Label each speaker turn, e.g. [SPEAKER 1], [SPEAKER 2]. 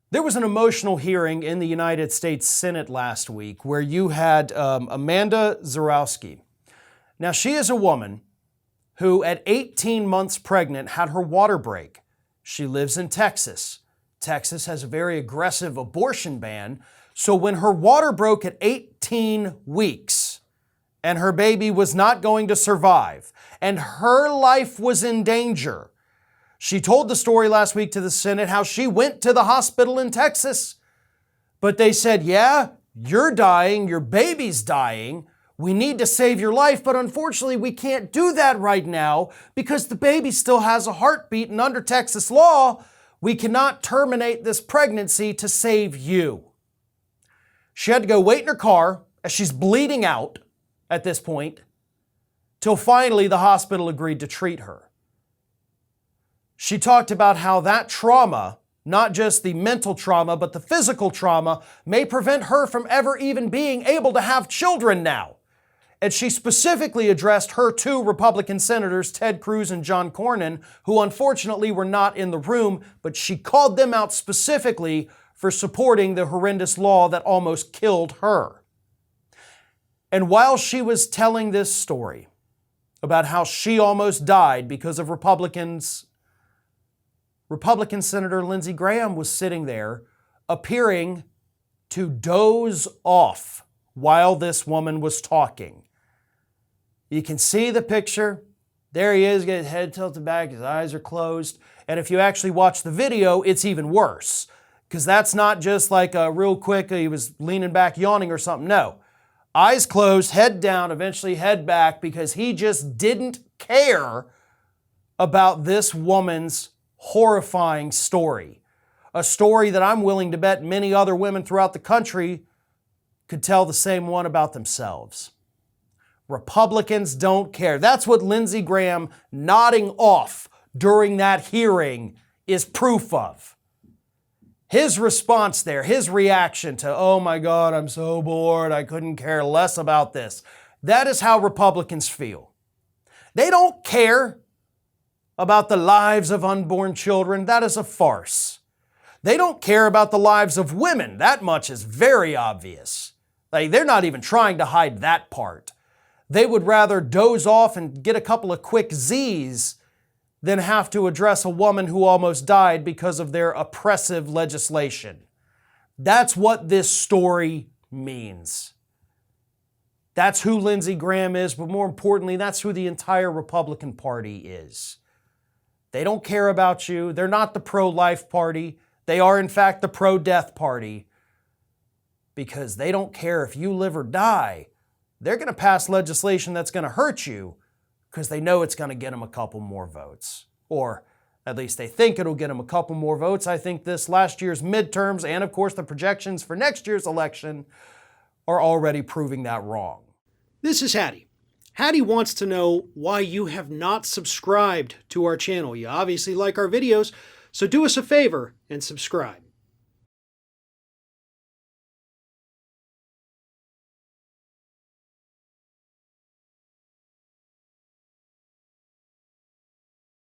[SPEAKER 1] There was an emotional hearing in the United States Senate last week where you had Amanda Zurawski. Now, she is a woman who at 18 months pregnant had her water break. She lives in Texas. Texas has a very aggressive abortion ban. So when her water broke at 18 weeks and her baby was not going to survive and her life was in danger, she told the story last week to the Senate how she went to the hospital in Texas. But they said, yeah, you're dying, your baby's dying. We need to save your life, but unfortunately we can't do that right now because the baby still has a heartbeat, and under Texas law, we cannot terminate this pregnancy to save you. She had to go wait in her car as she's bleeding out at this point till finally the hospital agreed to treat her. She talked about how that trauma, not just the mental trauma, but the physical trauma, may prevent her from ever even being able to have children now. And she specifically addressed her two Republican senators, Ted Cruz and John Cornyn, who unfortunately were not in the room, but she called them out specifically for supporting the horrendous law that almost killed her. And while she was telling this story about how she almost died because of Republican Senator Lindsey Graham was sitting there appearing to doze off while this woman was talking. You can see the picture. There he is, get his head tilted back, his eyes are closed. And if you actually watch the video, it's even worse. Because that's not just like a real quick, he was leaning back, yawning or something. No. Eyes closed, head down, eventually head back, because he just didn't care about this woman's horrifying story. A story that I'm willing to bet many other women throughout the country could tell the same one about themselves. Republicans don't care. That's what Lindsey Graham nodding off during that hearing is proof of. His response there, his reaction to, oh my God, I'm so bored, I couldn't care less about this. That is how Republicans feel. They don't care about the lives of unborn children. That is a farce. They don't care about the lives of women. That much is very obvious. They're not even trying to hide that part. They would rather doze off and get a couple of quick Z's than have to address a woman who almost died because of their oppressive legislation. That's what this story means. That's who Lindsey Graham is, but more importantly, that's who the entire Republican Party is. They don't care about you. They're not the pro-life party. They are, in fact, the pro-death party, because they don't care if you live or die. They're going to pass legislation that's going to hurt you because they know it's going to get them a couple more votes. Or at least they think it'll get them a couple more votes. I think this last year's midterms and, of course, the projections for next year's election are already proving that wrong.
[SPEAKER 2] This is Hattie. Hattie wants to know why you have not subscribed to our channel. You obviously like our videos, so do us a favor and subscribe.